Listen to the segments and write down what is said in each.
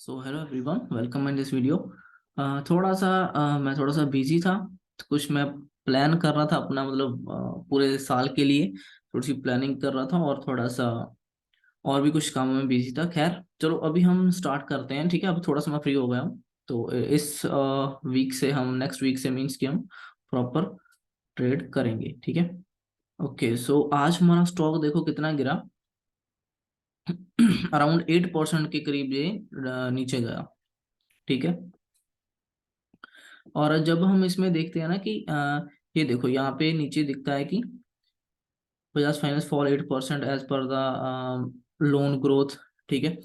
So hello everyone, welcome in this video. मैं थोड़ा सा बिजी था। तो कुछ मैं प्लान कर रहा था अपना, मतलब पूरे साल के लिए थोड़ी सी प्लानिंग कर रहा था, और थोड़ा सा और भी कुछ कामों में बिजी था। खैर चलो, अभी हम स्टार्ट करते हैं। ठीक है, अब थोड़ा सा मैं फ्री हो गया हूँ, तो इस वीक से हम नेक्स्ट वीक से मीन्स कि हम प्रॉपर ट्रेड करेंगे। ठीक है। ओके, सो आज हमारा स्टॉक देखो कितना गिरा। अराउंड 8% के करीब ये नीचे गया। ठीक है। और जब हम इसमें देखते हैं ना कि ये देखो यहाँ पे नीचे दिखता है कि Bajaj Finance fall 8% as per the loan growth. ठीक है।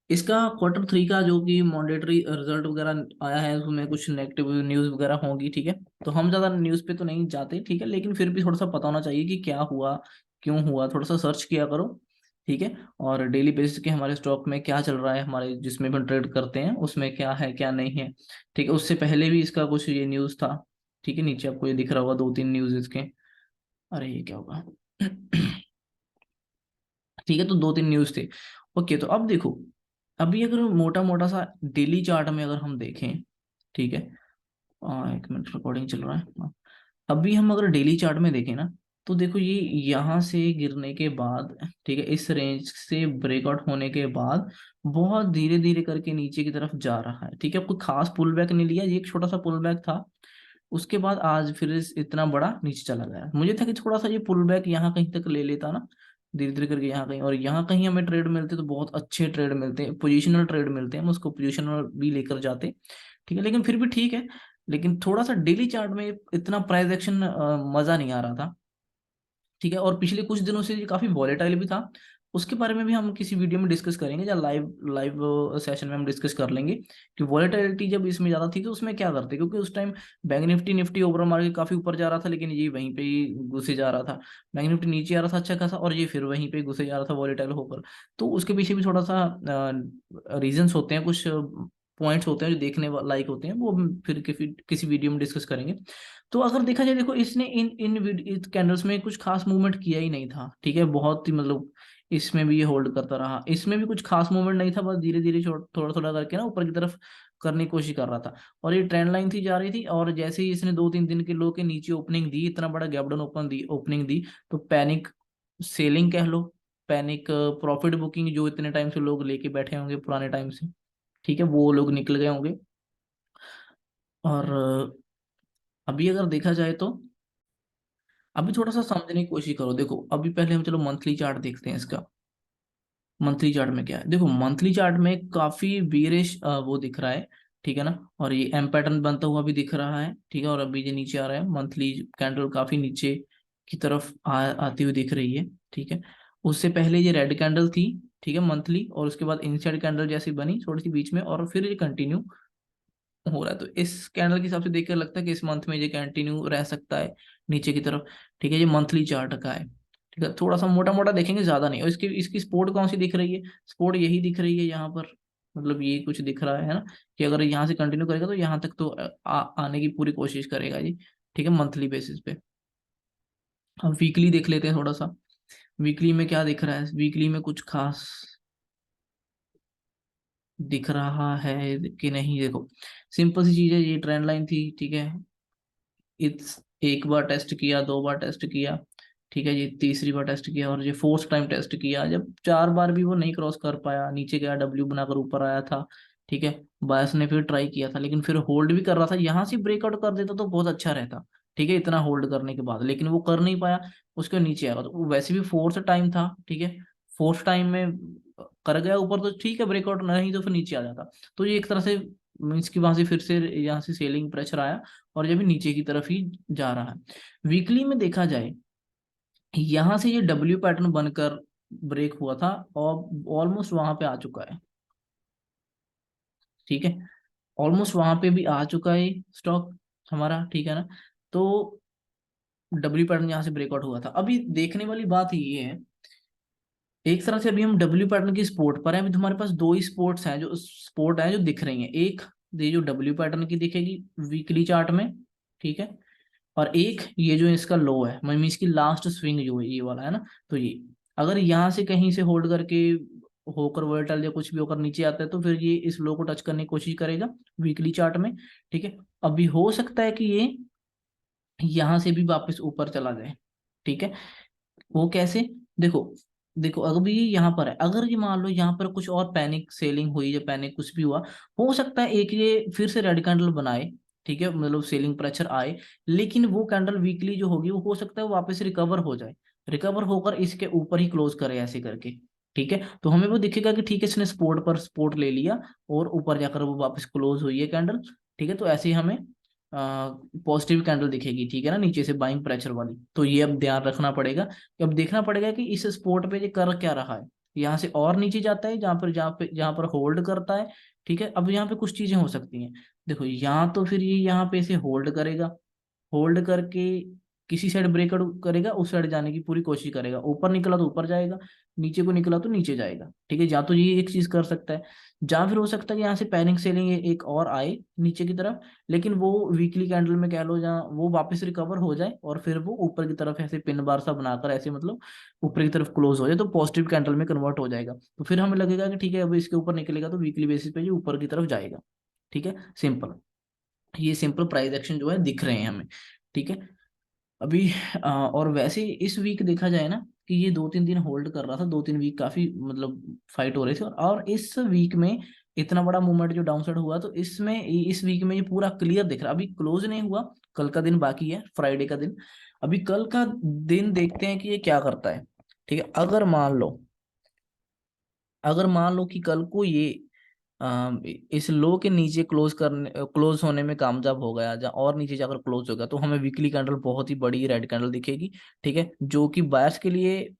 इसका Q3 का जो कि मॉनेटरी रिजल्ट वगैरह आया है, उसमें कुछ नेगेटिव न्यूज वगैरह होंगी। ठीक है। तो हम ज्यादा न्यूज पे तो नहीं जाते, ठीक है, लेकिन फिर भी थोड़ा सा पता होना चाहिए कि क्या हुआ, क्यों हुआ, थोड़ा सा सर्च किया करो। ठीक है। और डेली बेसिस के हमारे स्टॉक में क्या चल रहा है, हमारे जिसमें भी हम ट्रेड करते हैं उसमें क्या है क्या नहीं है। ठीक है। उससे पहले भी इसका कुछ ये न्यूज था। ठीक है, नीचे आपको ये दिख रहा होगा 2-3 न्यूज इसके। अरे ये क्या होगा। ठीक है, तो 2-3 न्यूज थे। ओके, तो अब देखो, अभी अगर मोटा मोटा सा डेली चार्ट में अगर हम देखें। ठीक है। 1 मिनट, रिकॉर्डिंग चल रहा है। अभी हम अगर डेली चार्ट में देखें ना, तो देखो ये यहाँ से गिरने के बाद, ठीक है, इस रेंज से ब्रेकआउट होने के बाद बहुत धीरे धीरे करके नीचे की तरफ जा रहा है। ठीक है, कोई खास पुल बैक नहीं लिया, ये एक छोटा सा पुल बैक था। उसके बाद आज फिर इतना बड़ा नीचे चला गया। मुझे था कि थोड़ा सा ये पुल बैक यहाँ कहीं तक ले लेता ना, धीरे धीरे करके यहाँ कहीं, और यहाँ कहीं हमें ट्रेड मिलते तो बहुत अच्छे ट्रेड मिलते हैं, पोजिशनल ट्रेड मिलते हैं, हम उसको पोजिशनल भी लेकर जाते। ठीक है, लेकिन फिर भी ठीक है। लेकिन थोड़ा सा डेली चार्ट में इतना प्राइस एक्शन मजा नहीं आ रहा था। ठीक है, और पिछले कुछ दिनों से ये काफी वॉलेटाइल भी था। उसके बारे में भी हम किसी वीडियो में डिस्कस करेंगे, या लाइव लाइव सेशन में हम डिस्कस कर लेंगे कि वॉलेटिलिटी जब इसमें ज्यादा थी तो उसमें क्या करते, क्योंकि उस time bank Nifty Nifty overall market काफी ऊपर जा रहा था, लेकिन ये वहीं पे ही घुसे जा रहा था। बैंक निफ्टी नीचे आ रहा था अच्छा खासा, और ये फिर वहीं पे घुसे जा रहा था वॉलेटाइल होकर। तो उसके पीछे भी थोड़ा सा रीजंस होते हैं, कुछ पॉइंट्स होते हैं जो देखने लायक होते हैं, वो हम फिर किसी किसी वीडियो में डिस्कस करेंगे। तो अगर देखा जाए, देखो इसने इन इन इन कैंडल्स में कुछ खास मूवमेंट किया ही नहीं था। ठीक है, बहुत ही मतलब इसमें भी ये होल्ड करता रहा, इसमें भी कुछ खास मूवमेंट नहीं था, बस धीरे धीरे थोड़ा थोड़ा करके ना ऊपर की तरफ करने की कोशिश कर रहा था। और ये ट्रेंड लाइन थी जा रही थी, और जैसे ही इसने 2-3 दिन के लो के नीचे ओपनिंग दी, इतना बड़ा गैप डाउन ओपनिंग दी, तो पैनिक सेलिंग कह लो, पैनिक प्रॉफिट बुकिंग, जो इतने टाइम से लोग लेके बैठे होंगे पुराने टाइम से, ठीक है, वो लोग निकल गए होंगे। और अभी अगर देखा जाए तो अभी थोड़ा सा समझने की कोशिश करो। देखो अभी पहले हम चलो मंथली चार्ट देखते हैं इसका। मंथली चार्ट में क्या है, देखो मंथली चार्ट में काफी बेरिश वो दिख रहा है। ठीक है ना, और ये एम पैटर्न बनता हुआ भी दिख रहा है। ठीक है, और अभी ये नीचे आ रहा है, मंथली कैंडल काफी नीचे की तरफ आती हुई दिख रही है। ठीक है, उससे पहले ये रेड कैंडल थी। ठीक है, मंथली, और उसके बाद इनसाइड कैंडल जैसी बनी थोड़ी सी बीच में, और फिर ये कंटिन्यू हो रहा है। तो इस कैंडल के हिसाब से देखकर लगता है कि इस मंथ में ये कंटिन्यू रह सकता है नीचे की तरफ। ठीक है, ये मंथली चार्ट का है। ठीक है, थोड़ा सा मोटा मोटा देखेंगे, ज्यादा नहीं। और इसकी इसकी सपोर्ट कौन सी दिख रही है, सपोर्ट यही दिख रही है यहाँ पर, मतलब ये कुछ दिख रहा है ना, कि अगर यहाँ से कंटिन्यू करेगा तो यहाँ तक तो आने की पूरी कोशिश करेगा जी। ठीक है, मंथली बेसिस पे। हम वीकली देख लेते हैं थोड़ा सा। वीकली में क्या दिख रहा है, वीकली में कुछ खास दिख रहा है कि नहीं, देखो सिंपल सी चीज है, ये ट्रेंड लाइन थी। ठीक है, इस एक बार टेस्ट किया, 2 बार टेस्ट किया। ठीक है, ये तीसरी बार टेस्ट किया, और ये फोर्थ टाइम टेस्ट किया। जब 4 बार भी वो नहीं क्रॉस कर पाया, नीचे गया, डब्ल्यू बनाकर ऊपर आया था। ठीक है, बायस ने फिर ट्राई किया था, लेकिन फिर होल्ड भी कर रहा था, यहाँ से ब्रेकआउट कर देता तो बहुत अच्छा रहता। ठीक है, इतना होल्ड करने के बाद, लेकिन वो कर नहीं पाया, उसके नीचे आया। तो वो वैसे भी फोर्थ टाइम था। ठीक है, फोर्थ टाइम में कर गया ऊपर तो ठीक है, ब्रेकआउट नहीं तो फिर नीचे आ जाता। तो ये एक तरह से मीन्स की वहां से फिर से यहाँ से सेलिंग प्रेशर आया, और ये भी नीचे की तरफ ही जा रहा है। वीकली में देखा जाए, यहां से ये डब्ल्यू पैटर्न बनकर ब्रेक हुआ था, और ऑलमोस्ट वहां पे आ चुका है। ठीक है, ऑलमोस्ट वहां पे भी आ चुका है स्टॉक हमारा। ठीक है ना, तो डब्ल्यू पैटर्न यहाँ से ब्रेकआउट हुआ था। अभी देखने वाली बात ये है, एक तरह से अभी हम डब्ल्यू पैटर्न की स्पोर्ट पर है। अभी तुम्हारे पास दो ही स्पोर्ट्स हैं, जो स्पोर्ट है जो दिख रही हैं। एक ये जो डब्ल्यू पैटर्न की दिखेगी वीकली चार्ट में। ठीक है, और एक ये जो इसका लो है, मतलब इसकी लास्ट स्विंग जो है ये वाला है ना, तो ये अगर यहाँ से कहीं से होल्ड करके होकर वोलेटाइल या कुछ भी होकर नीचे आता है तो फिर ये इस लो को टच करने की कोशिश करेगा वीकली चार्ट में। ठीक है, अभी हो सकता है कि ये यहां से भी वापस ऊपर चला जाए। ठीक है, वो कैसे, देखो देखो अगर भी ये यहाँ पर है, अगर ये मान लो यहाँ पर कुछ और पैनिक सेलिंग हुई या पैनिक कुछ भी हुआ, हो सकता है एक ये फिर से रेड कैंडल बनाए। ठीक है, मतलब सेलिंग प्रेशर आए, लेकिन वो कैंडल वीकली जो होगी वो हो सकता है वो वापस रिकवर हो जाए, रिकवर होकर इसके ऊपर ही क्लोज करे ऐसे करके। ठीक है, तो हमें वो दिखेगा कि ठीक है इसने सपोर्ट पर सपोर्ट ले लिया और ऊपर जाकर वो वापस क्लोज हुई है कैंडल। ठीक है, तो ऐसे ही हमें पॉजिटिव कैंडल दिखेगी। ठीक है ना, नीचे से बाइंग प्रेशर वाली। तो ये अब ध्यान रखना पड़ेगा कि अब देखना पड़ेगा कि इस स्पोर्ट पे ये कर क्या रहा है। यहाँ से और नीचे जाता है जहाँ पर होल्ड करता है। ठीक है, अब यहाँ पे कुछ चीजें हो सकती हैं। देखो यहाँ तो फिर ये यहाँ पे इसे होल्ड करेगा, होल्ड करके किसी साइड ब्रेकआउट करेगा, उस साइड जाने की पूरी कोशिश करेगा, ऊपर निकला तो ऊपर जाएगा, नीचे को निकला तो नीचे जाएगा। ठीक है, या तो ये एक चीज कर सकता है, या फिर हो सकता है कि यहाँ से पैनिक सेलिंग एक और आए नीचे की तरफ, लेकिन वो वीकली कैंडल में कह लो जहाँ वो वापस रिकवर हो जाए और फिर वो ऊपर की तरफ ऐसे पिन बार सा बनाकर ऐसे मतलब ऊपर की तरफ क्लोज हो जाए तो पॉजिटिव कैंडल में कन्वर्ट हो जाएगा। तो फिर हमें लगेगा कि ठीक है अब इसके ऊपर निकलेगा तो वीकली बेसिस पे ये ऊपर की तरफ जाएगा। ठीक है, सिंपल, ये सिंपल प्राइस एक्शन जो है दिख रहे हैं हमें। ठीक है, अभी और वैसे इस वीक देखा जाए ना कि ये 2-3 दिन होल्ड कर रहा था, 2-3 वीक काफी मतलब फाइट हो रही थी, और इस वीक में इतना बड़ा मूवमेंट जो डाउनसाइड हुआ, तो इसमें इस वीक में ये पूरा क्लियर दिख रहा है। अभी क्लोज नहीं हुआ, कल का दिन बाकी है, फ्राइडे का दिन। अभी कल का दिन देखते हैं कि ये क्या करता है। ठीक है, अगर मान लो कि कल को ये इस लो के नीचे क्लोज होने में कामयाब हो गया, जहाँ और नीचे जाकर क्लोज हो गया, तो हमें वीकली कैंडल बहुत ही बड़ी रेड कैंडल दिखेगी। ठीक है, जो कि बायर्स के लिए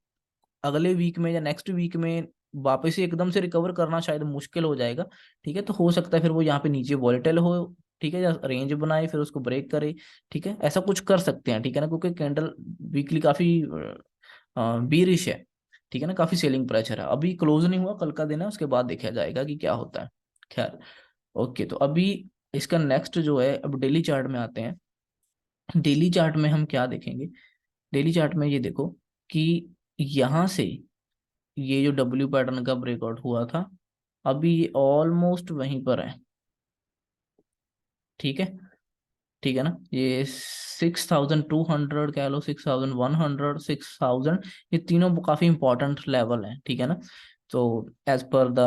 अगले वीक में या नेक्स्ट वीक में वापस से एकदम से रिकवर करना शायद मुश्किल हो जाएगा। ठीक है, तो हो सकता है फिर वो यहाँ पे नीचे वॉलेटाइल हो। ठीक है, या रेंज बनाए फिर उसको ब्रेक करे। ठीक है, ऐसा कुछ कर सकते हैं। ठीक है ना, क्योंकि कैंडल वीकली काफी बीरिश है। ठीक है ना, काफी सेलिंग प्रेशर है, अभी क्लोज नहीं हुआ, कल का दिन है, उसके बाद देखा जाएगा कि क्या होता है। खैर, ओके, तो अभी इसका नेक्स्ट जो है, अब डेली चार्ट में आते हैं। डेली चार्ट में हम क्या देखेंगे, डेली चार्ट में ये देखो कि यहाँ से ये जो डब्ल्यू पैटर्न का ब्रेकआउट हुआ था, अभी ये ऑलमोस्ट वहीं पर है। ठीक है, ठीक है ना, ये 6200 कह लो, 6100, 6000, ये तीनों काफी इंपॉर्टेंट लेवल हैं। ठीक है ना, तो as per the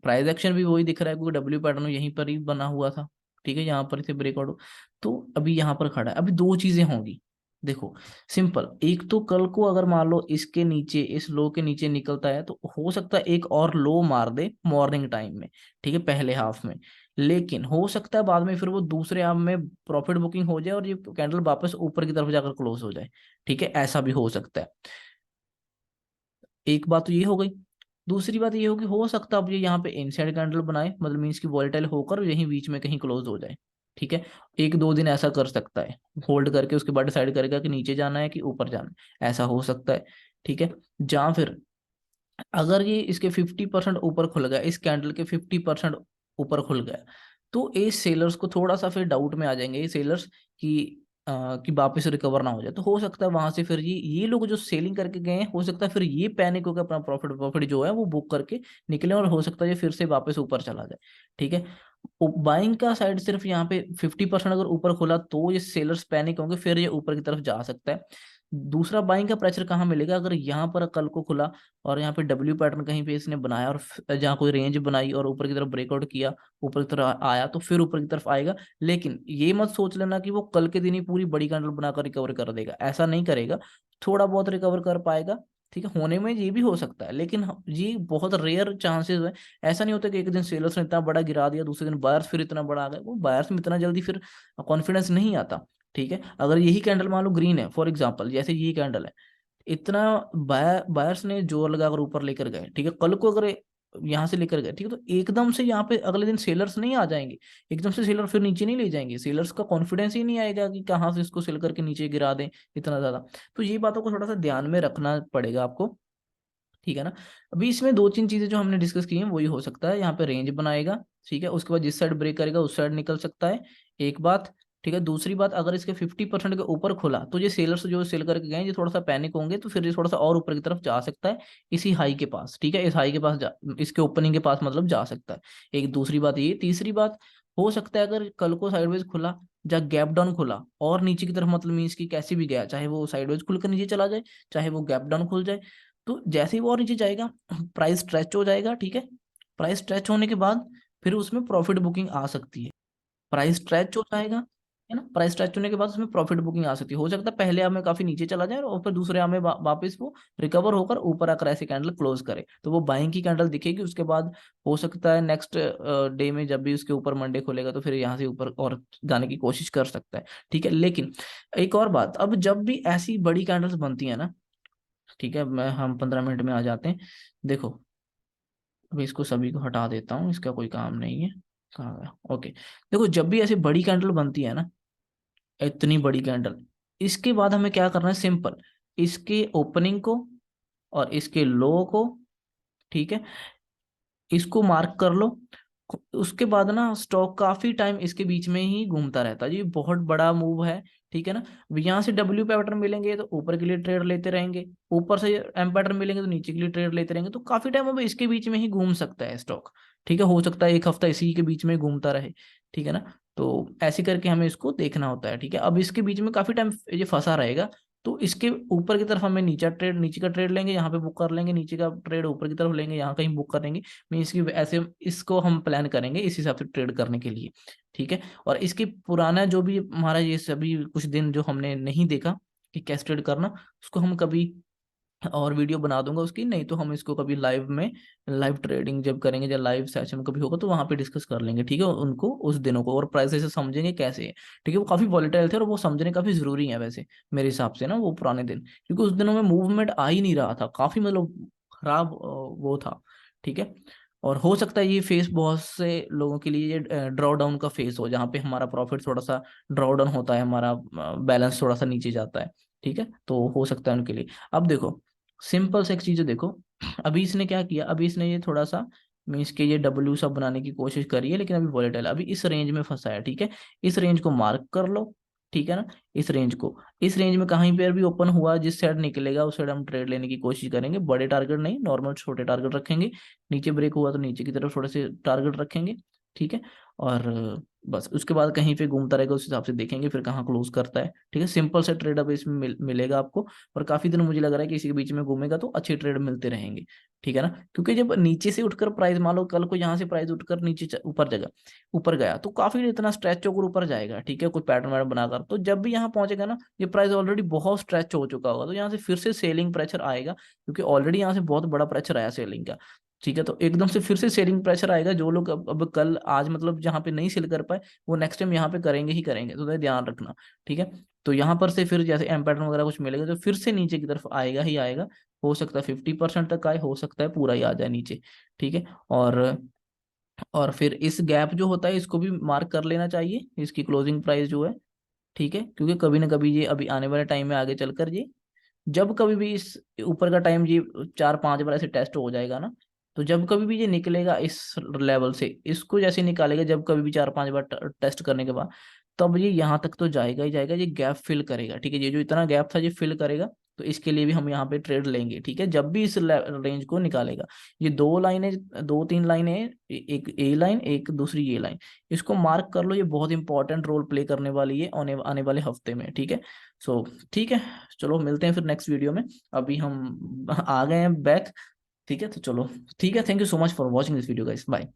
price action भी वही दिख रहा है क्योंकि डब्ल्यू पैटर्न यहीं पर ही बना हुआ था। ठीक है, यहाँ पर इसे ब्रेकआउट, तो अभी यहाँ पर खड़ा है। अभी दो चीजें होंगी, देखो सिंपल, एक तो कल को अगर मान लो इसके नीचे, इस लो के नीचे निकलता है तो हो सकता है एक और लो मार दे मॉर्निंग टाइम में। ठीक है, पहले हाफ में, लेकिन हो सकता है बाद में फिर वो दूसरे आर्म में प्रॉफिट बुकिंग हो जाए और ये कैंडल वापस ऊपर की तरफ जाकर क्लोज हो जाए। ठीक है, ऐसा भी हो सकता है। एक बात तो ये हो गई। दूसरी बात ये होगी, हो सकता है अब ये यहाँ पे इनसाइड कैंडल बनाए, मतलब मीन्स की वॉलेटाइल होकर यहीं बीच में कहीं क्लोज हो जाए। ठीक है, 1-2 दिन ऐसा कर सकता है, होल्ड करके उसके बाद डिसाइड करेगा कि नीचे जाना है कि ऊपर जाना है, ऐसा हो सकता है। ठीक है, जहाँ फिर अगर ये इसके 50% ऊपर खुल गया, इस कैंडल के 50% ऊपर खुल गया, तो इस सेलर्स को थोड़ा सा फिर डाउट में आ जाएंगे ये सेलर्स कि वापस रिकवर ना हो जाए। तो हो सकता है वहां से फिर ये लोग जो सेलिंग करके गए हैं, हो सकता है फिर ये पैनिक होकर अपना प्रॉफिट प्रॉफिट जो है वो बुक करके निकले, और हो सकता है ये फिर से वापस ऊपर चला जाए। ठीक है, बाइंग का साइड सिर्फ यहाँ पे 50% अगर ऊपर खुला तो ये सेलर्स पैनिक होंगे, फिर ये ऊपर की तरफ जा सकता है। दूसरा बाइंग का प्रेशर कहाँ मिलेगा, अगर यहाँ पर कल को खुला और यहाँ पे डब्ल्यू पैटर्न कहीं पे इसने बनाया और जहाँ कोई रेंज बनाई और ऊपर की तरफ ब्रेकआउट किया, ऊपर की तरफ आया, तो फिर ऊपर की तरफ आएगा। लेकिन ये मत सोच लेना कि वो कल के दिन ही पूरी बड़ी कैंडल बनाकर रिकवर कर देगा, ऐसा नहीं करेगा, थोड़ा बहुत रिकवर कर पाएगा। ठीक है, होने में ये भी हो सकता है, लेकिन ये बहुत रेयर चांसेस है। ऐसा नहीं होता कि एक दिन सेलर्स ने इतना बड़ा गिरा दिया, दूसरे दिन बायर्स फिर इतना बड़ा आ गया, वो बायर्स में इतना जल्दी फिर कॉन्फिडेंस नहीं आता। ठीक है, अगर यही कैंडल मान लो ग्रीन है फॉर एग्जांपल, जैसे ये कैंडल है, इतना बायर्स ने जोर लगाकर ऊपर लेकर गए, ठीक है, कल को अगर यहाँ से लेकर गए, ठीक है, तो एकदम से यहाँ पे अगले दिन सेलर्स नहीं आ जाएंगे, एकदम से सेलर फिर नीचे नहीं ले जाएंगे, सेलर्स का कॉन्फिडेंस ही नहीं आएगा कि कहाँ से इसको सेल करके नीचे गिरा दें इतना ज्यादा। तो ये बातों को थोड़ा सा ध्यान में रखना पड़ेगा आपको। ठीक है ना, अभी इसमें 2-3 चीजें जो हमने डिस्कस की हैं वही हो सकता है, यहाँ पे रेंज बनाएगा। ठीक है, उसके बाद जिस साइड ब्रेक करेगा उस साइड निकल सकता है, एक बात। ठीक है। दूसरी बात, अगर इसके 50% के ऊपर खुला तो ये सेलर्स जो सेल करके गए ये थोड़ा सा पैनिक होंगे, तो फिर ये थोड़ा सा और ऊपर की तरफ जा सकता है इसी हाई के पास, ठीक है, इस हाई के पास इसके ओपनिंग के पास मतलब जा सकता है। एक दूसरी बात ये। तीसरी बात, हो सकता है अगर कल को साइडवेज खुला या गैप डाउन खुला और नीचे की तरफ, मतलब मीन्स की कैसे भी गया, चाहे वो साइडवेज खुलकर नीचे चला जाए, चाहे वो गैप डाउन खुल जाए, तो जैसे ही वो और नीचे जाएगा प्राइस स्ट्रेच हो जाएगा, ठीक है। प्राइस स्ट्रेच होने के बाद फिर उसमें प्रॉफिट बुकिंग आ सकती है। प्राइस स्ट्रेच हो जाएगा, है ना, प्राइस स्ट्रेच होने के बाद उसमें प्रॉफिट बुकिंग आ सकती है। हो सकता है पहले हमें काफी नीचे चला जाए और फिर दूसरे हमें वापस वो रिकवर होकर ऊपर आकर ऐसे कैंडल क्लोज करे, तो वो बाइंग की कैंडल दिखेगी। उसके बाद हो सकता है नेक्स्ट डे में जब भी उसके ऊपर मंडे खुलेगा तो फिर यहाँ से ऊपर और जाने की कोशिश कर सकता है, ठीक है। लेकिन एक और बात, अब जब भी ऐसी बड़ी कैंडल्स बनती है ना, ठीक है, मैं हम 15 मिनट में आ जाते हैं। देखो, अभी इसको सभी को हटा देता हूँ, इसका कोई काम नहीं है। कहाँ गया? ओके। देखो, जब भी ऐसी बड़ी कैंडल बनती है ना, इतनी बड़ी कैंडल, इसके बाद हमें क्या करना है, सिंपल, इसके ओपनिंग को और इसके लो को, ठीक है, इसको मार्क कर लो। उसके बाद ना स्टॉक काफी टाइम इसके बीच में ही घूमता रहता है, ये बहुत बड़ा मूव है, ठीक है ना। अब यहाँ से डब्ल्यू पैटर्न मिलेंगे तो ऊपर के लिए ट्रेड लेते रहेंगे, ऊपर से एम पैटर्न मिलेंगे तो नीचे के लिए ट्रेड लेते रहेंगे, तो काफी टाइम अब इसके बीच में ही घूम सकता है स्टॉक, ठीक है। हो सकता है एक हफ्ता इसी के बीच में घूमता रहे, ठीक है ना। तो ऐसे करके हमें इसको देखना होता है, ठीक है। अब इसके बीच में काफी टाइम ये फंसा रहेगा, तो इसके ऊपर की तरफ हमें नीचे का ट्रेड लेंगे, यहाँ पे बुक कर लेंगे, नीचे का ट्रेड ऊपर की तरफ लेंगे, यहाँ कहीं बुक कर लेंगे। मीन्स की ऐसे इसको हम प्लान करेंगे इस हिसाब से ट्रेड करने के लिए, ठीक है। और इसकी पुराना जो भी हमारा ये सभी कुछ दिन जो हमने नहीं देखा कि कैसे ट्रेड करना, उसको हम कभी और वीडियो बना दूंगा उसकी, नहीं तो हम इसको कभी लाइव में, लाइव ट्रेडिंग जब करेंगे या लाइव सेशन कभी होगा तो वहां पे डिस्कस कर लेंगे, ठीक है, उनको उस दिनों को, और प्राइस से समझेंगे कैसे है, ठीक है। वो काफी वॉलेटाइल थे और वो समझने काफी जरूरी है वैसे मेरे हिसाब से ना, वो पुराने दिन, क्योंकि उस दिनों में मूवमेंट आ ही नहीं रहा था, काफी मतलब खराब वो था, ठीक है। और हो सकता है ये फेस बहुत से लोगों के लिए ये ड्रॉ डाउन का फेस हो, जहाँ पे हमारा प्रॉफिट थोड़ा सा ड्रॉ डाउन होता है, हमारा बैलेंस थोड़ा सा नीचे जाता है, ठीक है, तो हो सकता है उनके लिए। अब देखो, सिंपल से एक चीज देखो, अभी इसने क्या किया, अभी इसने ये थोड़ा सा मीन्स के ये डब्ल्यू सब बनाने की कोशिश करी है, लेकिन अभी वॉलेटाइल, अभी इस रेंज में फंसा है, ठीक है। इस रेंज को मार्क कर लो, ठीक है ना। इस रेंज को, इस रेंज में कहीं पर भी ओपन हुआ, जिस साइड निकलेगा उस साइड हम ट्रेड लेने की कोशिश करेंगे, बड़े टारगेट नहीं, नॉर्मल छोटे टारगेट रखेंगे। नीचे ब्रेक हुआ तो नीचे की तरफ थोड़े से टारगेट रखेंगे, ठीक है। और बस उसके बाद कहीं पे घूमता रहेगा, उस हिसाब से देखेंगे फिर कहाँ क्लोज करता है, ठीक है। सिंपल से ट्रेड अब इसमें मिलेगा आपको, और काफी दिन मुझे लग रहा है कि इसी के बीच में घूमेगा तो अच्छे ट्रेड मिलते रहेंगे, ठीक है ना। क्योंकि जब नीचे से उठकर प्राइस, मान लो कल को यहाँ से प्राइस उठकर नीचे ऊपर जगह ऊपर गया तो काफी इतना स्ट्रेच होकर ऊपर जाएगा, ठीक है, कोई पैटर्न वैटर्न बनाकर, तो जब भी यहाँ पहुंचेगा ना, ये प्राइस ऑलरेडी बहुत स्ट्रेच हो चुका होगा, तो यहाँ से फिर से सेलिंग प्रेशर आएगा, क्योंकि ऑलरेडी यहाँ से बहुत बड़ा प्रेशर आया सेलिंग का, ठीक है। तो एकदम से फिर से सेलिंग प्रेशर आएगा, जो लोग अब कल आज मतलब जहाँ पे नहीं सेल कर पाए वो नेक्स्ट टाइम यहाँ पे करेंगे ही करेंगे, तो ध्यान रखना, ठीक है। तो यहाँ पर से फिर जैसे एम पैटर्न वगैरह कुछ मिलेगा तो फिर से नीचे की तरफ आएगा ही आएगा, हो सकता है 50% तक आए, हो सकता है पूरा ही आ जाए नीचे, ठीक है। और फिर इस गैप जो होता है इसको भी मार्क कर लेना चाहिए, इसकी क्लोजिंग प्राइस जो है, ठीक है, क्योंकि कभी ना कभी ये अभी आने वाले टाइम में आगे चलकर ये, जब कभी भी इस ऊपर का टाइम ये 4-5 बार ऐसे टेस्ट हो जाएगा ना, तो जब कभी भी ये निकलेगा इस लेवल से, इसको जैसे निकालेगा जब कभी भी 4-5 बार टेस्ट करने के बाद, तब ये यहाँ तक तो जाएगा ही जाएगा, ये गैप फिल करेगा, ठीक है। ये जो इतना गैप था ये फिल करेगा, तो इसके लिए भी हम यहाँ पे ट्रेड लेंगे, ठीक है, जब भी इस रेंज को निकालेगा। ये दो लाइनें, 2-3 लाइनें, एक ए लाइन, एक दूसरी ये लाइन, इसको मार्क कर लो, ये बहुत इंपॉर्टेंट रोल प्ले करने वाली है आने वाले हफ्ते में, ठीक है। सो ठीक है, चलो मिलते हैं फिर नेक्स्ट वीडियो में। अभी हम आ गए हैं बैक, ठीक है, तो चलो, ठीक है, thank you so much for watching this video guys, bye.